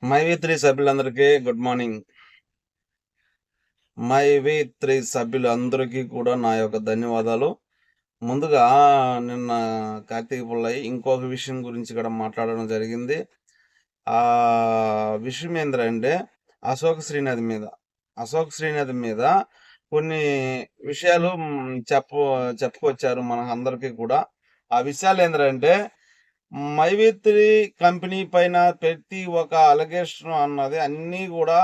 మైవి3 సభ్యులందరికీ good morning. మైవి3 సభ్యులందరికీ కూడా నా యొక్క ధన్యవాదాలు. ముందుగా నిన్న కార్తీక పుల్లయ్య ఇంకొక విషయం గురించి కూడా మాట్లాడడం జరిగింది. ఆ విషయం ఏంటంటే అశోక్ శ్రీనది మీద కొన్ని విషయాలు చెప్పుకొచ్చారు మన అందరికీ కూడా. ఆ విషయాలు ఏంటంటే మైవి3 కంపెనీ పైన ప్రతి ఒక్క అలిగేషన్ అన్నది అన్నీ కూడా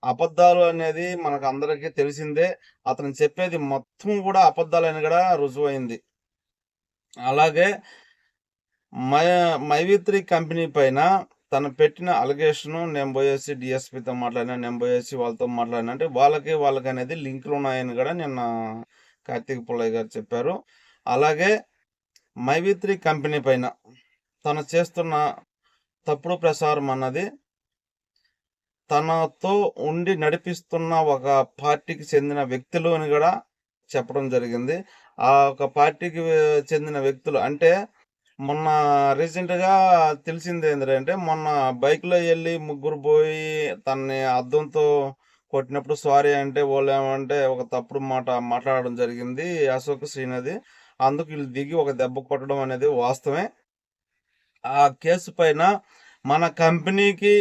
అబద్ధాలు అనేది మనకు అందరికీ తెలిసిందే. అతను చెప్పేది మొత్తం కూడా అబద్ధాలని కూడా రుజువైంది. అలాగే మై మైవి3 కంపెనీ పైన తను పెట్టిన అలిగేషను నేను పోయేసి డిఎస్పితో మాట్లాడినా, నేను పోయేసి వాళ్ళతో మాట్లాడినా అంటే వాళ్ళకి అనేది లింకులు ఉన్నాయని కూడా నిన్న కార్తీక్ పుల్లయ్య గారు చెప్పారు. అలాగే మైవి3 కంపెనీ పైన తను చేస్తున్న తప్పుడు ప్రసారం అన్నది తనతో ఉండి నడిపిస్తున్న ఒక పార్టీకి చెందిన వ్యక్తులు అని కూడా చెప్పడం జరిగింది. ఆ ఒక పార్టీకి చెందిన వ్యక్తులు అంటే మొన్న రీసెంట్‌గా తెలిసింది ఏంటంటే మొన్న బైక్‌లో ఎళ్లి ముగ్గురు పోయి తనని అద్దంతో కొట్టినప్పుడు సారీ అంటే వాళ్ళేమంటే ఒక తప్పుడు మాట మాట్లాడడం జరిగింది అశోక్ శ్రీనది. అందుకు ఈళ్ళు దిగి ఒక దెబ్బ కొట్టడం అనేది వాస్తవమే. ఆ కేసు పైన మన కంపెనీకి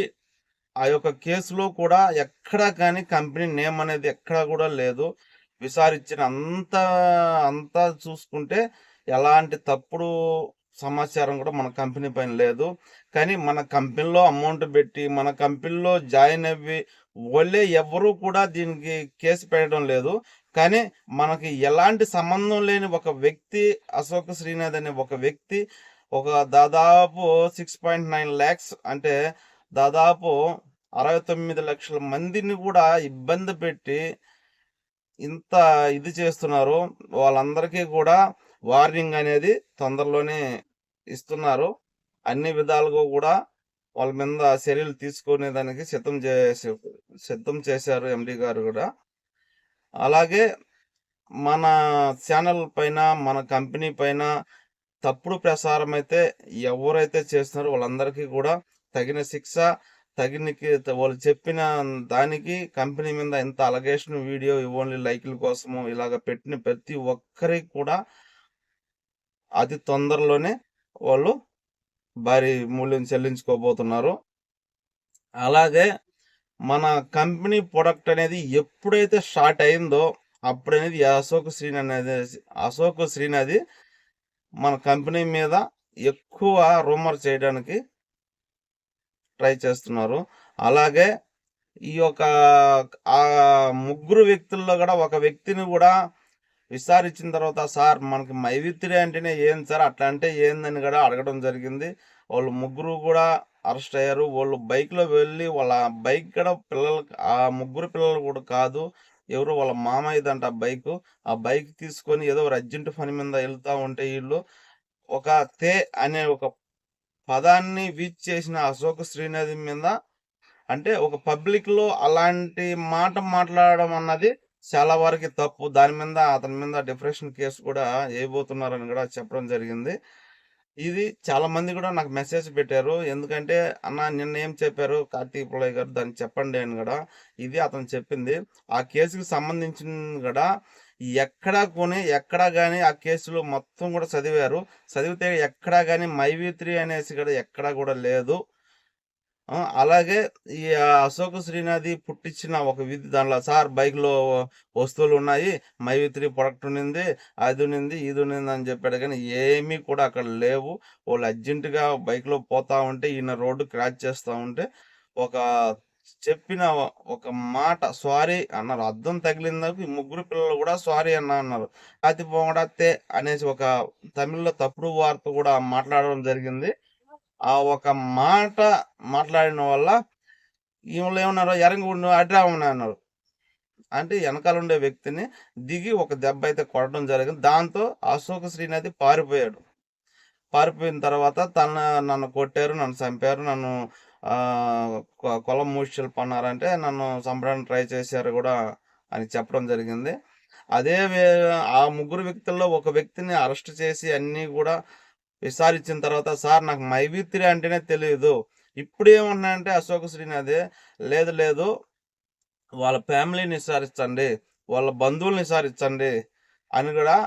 ఆ యొక్క కేసులో కూడా ఎక్కడా కానీ కంపెనీ నేమ్ అనేది ఎక్కడా కూడా లేదు. విచారించిన అంతా చూసుకుంటే ఎలాంటి తప్పుడు సమాచారం కూడా మన కంపెనీ పైన లేదు. కానీ మన కంపెనీలో అమౌంట్ పెట్టి, మన కంపెనీలో జాయిన్ అవ్వి వాళ్ళే ఎవ్వరూ కూడా దీనికి కేసు పెట్టడం లేదు. కానీ మనకి ఎలాంటి సంబంధం లేని ఒక వ్యక్తి అశోక్ శ్రీనాథ్ అనే ఒక వ్యక్తి ఒక దాదాపు 6.9 లాక్స్ అంటే దాదాపు 69 లక్షల మందిని కూడా ఇబ్బంది పెట్టి ఇంత ఇది చేస్తున్నారు. వాళ్ళందరికీ కూడా వార్నింగ్ అనేది తొందరలోనే ఇస్తున్నారు. అన్ని విధాలుగా కూడా వాళ్ళ మీద చర్యలు తీసుకునే దానికి సిద్ధం చేశారు ఎండి గారు కూడా. అలాగే మన ఛానల్ పైన, మన కంపెనీ పైన తప్పుడు ప్రసారం అయితే ఎవరైతే చేస్తున్నారో వాళ్ళందరికీ కూడా తగిన శిక్ష తగినకి వాళ్ళు చెప్పిన దానికి కంపెనీ మీద ఎంత అలగేషన్ వీడియో ఓన్లీ లైకుల కోసము ఇలాగ పెట్టిన ప్రతి ఒక్కరికి కూడా అతి తొందరలోనే వాళ్ళు భారీ మూల్యం చెల్లించుకోబోతున్నారు. అలాగే మన కంపెనీ ప్రొడక్ట్ అనేది ఎప్పుడైతే స్టార్ట్ అయిందో అప్పుడనేది అశోక్ శ్రీనది మన కంపెనీ మీద ఎక్కువ రూమర్ చేయడానికి ట్రై చేస్తున్నారు. అలాగే ఈ యొక్క ఆ ముగ్గురు వ్యక్తుల్లో కూడా ఒక వ్యక్తిని కూడా విచారించిన తర్వాత సార్ మనకి మైవిత్రి అంటేనే ఏం సార్ అట్లా అంటే ఏందని కూడా అడగడం జరిగింది. వాళ్ళు ముగ్గురు కూడా అరెస్ట్ అయ్యారు. వాళ్ళు బైక్లో వెళ్ళి వాళ్ళ బైక్ కూడా ఆ ముగ్గురు పిల్లలు కూడా కాదు, ఎవరు వాళ్ళ మామయ్యదంట బైక్. ఆ బైక్ తీసుకొని ఏదో అర్జెంట్ పని మీద వెళ్తా ఉంటే వీళ్ళు ఒక తే అనే ఒక పదాన్ని యూజ్ చేసిన అశోక్ శ్రీనది మీద అంటే ఒక పబ్లిక్‌లో అలాంటి మాట మాట్లాడడం అన్నది చాలా వరకి తప్పు. దాని మీద అతని మీద డిప్రెషన్ కేసు కూడా ఏయబోతున్నారని కూడా చెప్పడం జరిగింది. ఇది చాలా మంది కూడా నాకు మెసేజ్ పెట్టారు. ఎందుకంటే అన్న నిన్న ఏం చెప్పారు కార్తీక్ పుల్లయ్య గారు దాన్ని చెప్పండి అని కూడా. ఇది అతను చెప్పింది. ఆ కేసుకి సంబంధించింది కూడా ఎక్కడా గాని ఆ కేసులో మొత్తం కూడా చదివారు. చదివితే ఎక్కడా గాని మైవి3 అనేసి కూడా ఎక్కడా కూడా లేదు. అలాగే ఈ అశోక్ శ్రీనాథి పుట్టించిన ఒక విధి దాంట్లో సార్ బైక్‌లో వస్తువులు ఉన్నాయి. మైవి3 ప్రొడక్ట్ ఉన్నింది. అది ఉన్నింది, ఇది ఉన్నింది అని చెప్పాడు కానీ ఏమీ కూడా అక్కడ లేవు. వాళ్ళు అర్జెంట్‌గా బైక్‌లో పోతా ఉంటే ఈయన రోడ్డు క్రాస్ చేస్తా ఉంటే ఒక చెప్పిన ఒక మాట సారీ అన్నారు. అద్దం తగిలినందుకు ఈ ముగ్గురు పిల్లలు కూడా సారీ అన్నారు. "అతి పొంగడత్తే" అనేసి ఒక తమిళ్‌లో తప్పుడు వార్త కూడా మాట్లాడడం జరిగింది. ఆ ఒక మాట మాట్లాడిన వల్ల ఈళ్ళేమన్నారు "ఎరంగు నువ్వు అడ్రామని" అన్నారు. అంటే ఎనకాలుండే వ్యక్తిని దిగి ఒక దెబ్బ అయితే కొట్టడం జరిగింది. దాంతో అశోక్ శ్రీనది పారిపోయాడు. పారిపోయిన తర్వాత నన్ను కొట్టారు, నన్ను చంపారు, నన్ను కొల మూషిపన్నారంటే నన్ను చంపడానికి ట్రై చేశారు కూడా అని చెప్పడం జరిగింది. అదే ఆ ముగ్గురు వ్యక్తుల్లో ఒక వ్యక్తిని అరెస్ట్ చేసి అన్నీ కూడా విచారించిన తర్వాత సార్ నాకు మైవి3 అంటేనే తెలీదు. ఇప్పుడు ఏమన్నాయంటే అశోక్ శ్రీనాథ్ లేదు లేదు వాళ్ళ ఫ్యామిలీని విచారించండి, వాళ్ళ బంధువుల్ని విచారించండి అని కూడా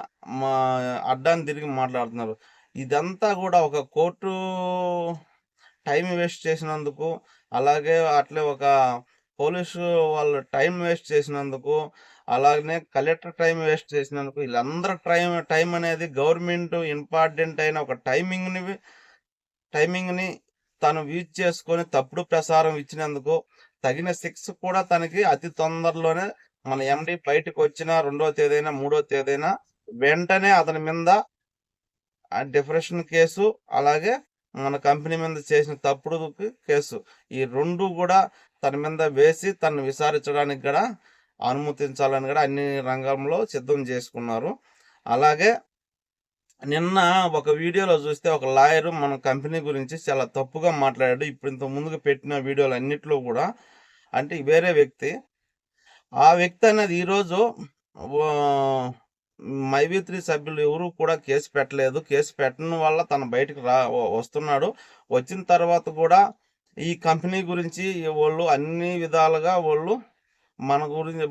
మా అడ్డాన్ని తిరిగి మాట్లాడుతున్నారు. ఇదంతా కూడా ఒక కోర్టు టైం వేస్ట్ చేసినందుకు, అలాగే అట్లే ఒక పోలీసు వాళ్ళు టైం వేస్ట్ చేసినందుకు, అలాగనే కలెక్టర్ టైం వేస్ట్ చేసినందుకు, వీళ్ళందరూ టైం అనేది గవర్నమెంట్ ఇంపార్టెంట్ అయిన ఒక టైమింగ్‌ని తను యూజ్ చేసుకొని తప్పుడు ప్రసారం ఇచ్చినందుకు తగిన శిక్ష కూడా తనకి అతి తొందరలోనే మన ఎండీ బయటకొచ్చిన 2వ తేదీన, 3వ తేదీన వెంటనే అతని మీద డిఫరేషన్ కేసు, అలాగే మన కంపెనీ మీద చేసిన తప్పుడుకి కేసు, ఈ 2 కూడా తన మీద వేసి తనను విచారించడానికి కూడా అనుమతించాలని కూడా అన్ని రంగంలో సిద్ధం చేసుకున్నారు. అలాగే నిన్న ఒక వీడియోలో చూస్తే ఒక లాయరు మన కంపెనీ గురించి చాలా తప్పుగా మాట్లాడాడు. ఇప్పుడు ఇంతకు ముందుకు పెట్టిన వీడియోలు అన్నిట్లో కూడా అంటే వేరే వ్యక్తి. ఆ వ్యక్తి అనేది ఈరోజు మైవి3 సభ్యులు ఎవరు కూడా కేసు పెట్టలేదు. కేసు పెట్టడం వల్ల తను బయటకు వస్తున్నాడు. వచ్చిన తర్వాత కూడా ఈ కంపెనీ గురించి వాళ్ళు అన్ని విధాలుగా వాళ్ళు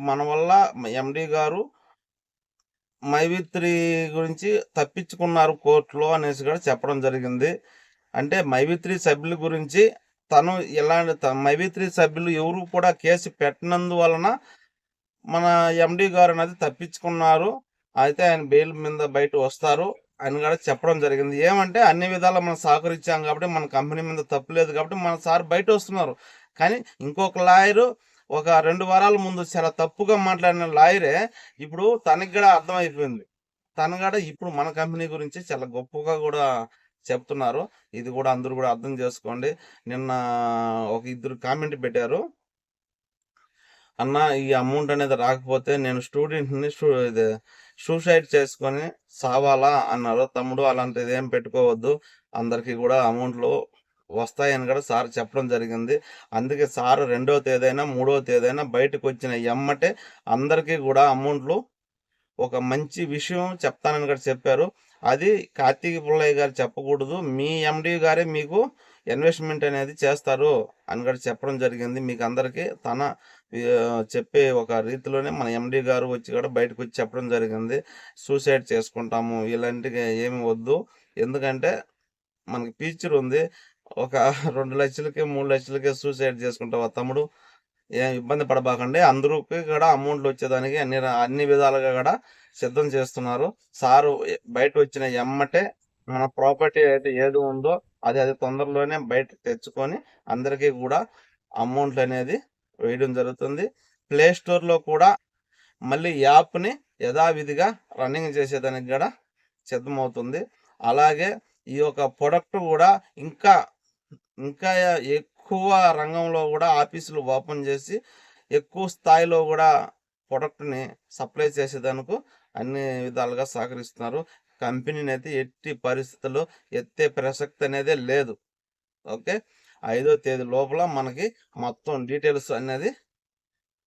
మన వల్ల ఎండి గారు మైవి3 గురించి తప్పించుకున్నారు కోర్టులో అనేసి కూడా చెప్పడం జరిగింది. అంటే మైవి3 సభ్యుల గురించి తను మైవి3 సభ్యులు ఎవరు కూడా కేసు పెట్టినందువలన మన ఎండి గారు అనేది తప్పించుకున్నారు. అయితే ఆయన బెయిల్ మీద బయట వస్తారు అని కూడా చెప్పడం జరిగింది. ఏమంటే అన్ని విధాలా మనం సహకరించాం కాబట్టి మన కంపెనీ మీద తప్పు లేదు కాబట్టి మన సార్ బయట వస్తున్నారు. కానీ ఇంకొక లాయరు ఒక 2 వారాల ముందు చాలా తప్పుగా మాట్లాడిన లాయరే ఇప్పుడు తనకి కూడా అర్థమైపోయింది. తను కూడా ఇప్పుడు మన కంపెనీ గురించి చాలా గొప్పగా కూడా చెప్తున్నారు. ఇది కూడా అందరూ కూడా అర్థం చేసుకోండి. నిన్న ఒక ఇద్దరు కామెంట్ పెట్టారు. అన్న ఈ అమౌంట్ అనేది రాకపోతే నేను స్టూడెంట్ని సూసైడ్ చేసుకొని సావాలా అన్నారు. తమ్ముడు అలాంటిది ఏం పెట్టుకోవద్దు, అందరికీ కూడా అమౌంట్లు వస్తాయని కూడా సార్ చెప్పడం జరిగింది. అందుకే సార్ 2వ తేదీన 3వ తేదీన బయటకు వచ్చిన ఎమ్మటే అందరికీ కూడా అమౌంట్లు ఒక మంచి విషయం చెప్తానని కూడా చెప్పారు. అది కార్తీక పుల్లయ్య గారు చెప్పకూడదు, మీ ఎండి గారే మీకు ఇన్వెస్ట్మెంట్ అనేది చేస్తారు అని కూడా చెప్పడం జరిగింది. మీకు అందరికీ తన చెప్పే ఒక రీతిలోనే మన ఎండి గారు వచ్చి కూడా బయటకు వచ్చి చెప్పడం జరిగింది. సూసైడ్ చేసుకుంటాము ఇలాంటివి ఏమి వద్దు, ఎందుకంటే మనకి ఫ్యూచర్ ఉంది. ఒక 2 లక్షలకి 3 లక్షలకి సూసైడ్ చేసుకుంటావా తమ్ముడు, ఏం ఇబ్బంది పడబాకండి. అందరికి కూడా అమౌంట్లు వచ్చేదానికి అన్ని విధాలుగా కూడా సిద్ధం చేస్తున్నారు. సారు బయట వచ్చిన ఎమ్మటే మన ప్రాపర్టీ అయితే ఏది ఉందో అది తొందరలోనే బయట తెచ్చుకొని అందరికీ కూడా అమౌంట్లు అనేది వేయడం జరుగుతుంది. ప్లే స్టోర్లో కూడా మళ్ళీ యాప్ని యథావిధిగా రన్నింగ్ చేసేదానికి కూడా సిద్ధమవుతుంది. అలాగే ఈ యొక్క ప్రొడక్ట్ కూడా ఇంకా ఇంకా ఎక్కువ రంగంలో కూడా ఆఫీసులు ఓపెన్ చేసి ఎక్కువ స్థాయిలో కూడా ప్రొడక్ట్ని సప్లై చేసేదానికి అన్ని విధాలుగా సహకరిస్తున్నారు. కంపెనీని అయితే ఎట్టి పరిస్థితుల్లో ఎత్తే ప్రసక్తి అనేది లేదు. ఓకే, 5వ తేదీ లోపల మనకి మొత్తం డీటెయిల్స్ అనేది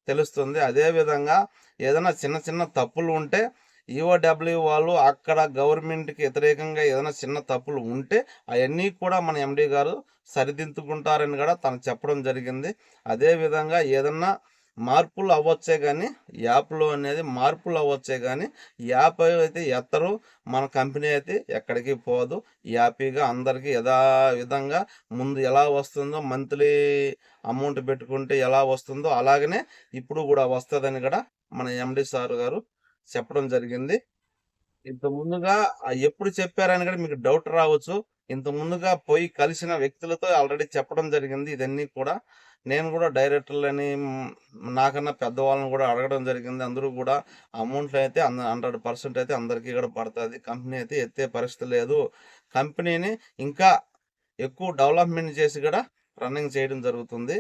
తెలుస్తుంది. అదేవిధంగా ఏదైనా చిన్న చిన్న తప్పులు ఉంటే ఈఓడబ్ల్యూ వాళ్ళు అక్కడ గవర్నమెంట్కి వ్యతిరేకంగా ఏదైనా చిన్న తప్పులు ఉంటే అవన్నీ కూడా మన ఎండి గారు సరిదిద్దుకుంటారని కూడా తను చెప్పడం జరిగింది. అదేవిధంగా ఏదన్నా మార్పులు అవ్వచ్చే కానీ యాప్లో అనేది మార్పులు అవ్వచ్చే కానీ యాప్ అయితే ఎత్తరు, మన కంపెనీ అయితే ఎక్కడికి పోదు. హ్యాపీగా అందరికీ యథావిధంగా ముందు ఎలా వస్తుందో మంత్లీ అమౌంట్ పెట్టుకుంటే ఎలా వస్తుందో అలాగనే ఇప్పుడు కూడా వస్తుందని కూడా మన ఎండి సార్ గారు చెప్పడం జరిగింది. ఇంత ముందుగా ఎప్పుడు చెప్పారని కూడా మీకు డౌట్ రావచ్చు. ఇంత ముందుగా పోయి కలిసిన వ్యక్తులతో ఆల్రెడీ చెప్పడం జరిగింది. ఇదన్నీ కూడా నేను కూడా డైరెక్టర్లని నాకన్నా పెద్దవాళ్ళని కూడా అడగడం జరిగింది. అందరూ కూడా అమౌంట్లు అయితే 100% అయితే అందరికీ కూడా పడుతుంది. కంపెనీ అయితే ఎత్తే పరిస్థితి లేదు. కంపెనీని ఇంకా ఎక్కువ డెవలప్మెంట్ చేసి కూడా రన్నింగ్ చేయడం జరుగుతుంది.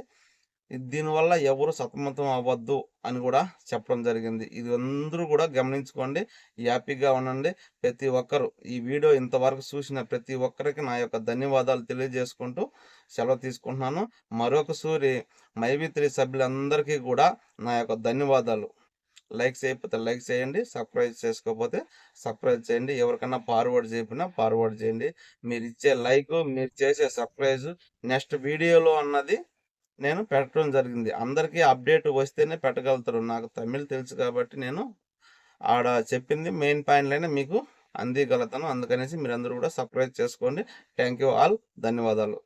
దీనివల్ల ఎవరు సతమతం అవ్వద్దు అని కూడా చెప్పడం జరిగింది. ఇది అందరూ కూడా గమనించుకోండి, హ్యాపీగా ఉండండి. ప్రతి ఒక్కరు ఈ వీడియో ఇంతవరకు చూసిన ప్రతి ఒక్కరికి నా యొక్క ధన్యవాదాలు తెలియజేసుకుంటూ సెలవు తీసుకుంటున్నాను. మరొకసారి మైవి3 సభ్యులందరికీ కూడా నా యొక్క ధన్యవాదాలు. లైక్ చేయకపోతే లైక్ చేయండి. సబ్స్క్రైబ్ చేసుకోకపోతే సబ్స్క్రైబ్ చేయండి. ఎవరికన్నా ఫార్వర్డ్ చేయకపోయినా ఫార్వర్డ్ చేయండి. మీరిచ్చే లైకు, మీరు చేసే సబ్స్క్రైబ్ నెక్స్ట్ వీడియోలో అన్నది నేను పెట్టడం జరిగింది. అందరికీ అప్డేట్ వస్తేనే పెట్టగలుగుతారు. నాకు తమిళ్ తెలుసు కాబట్టి నేను ఆడ చెప్పింది మెయిన్ పాయింట్‌లనే మీకు అందియగలుగుతాను. అందుకనేసి మీరందరూ కూడా సబ్స్క్రైబ్ చేసుకోండి. Thank you all. ధన్యవాదాలు.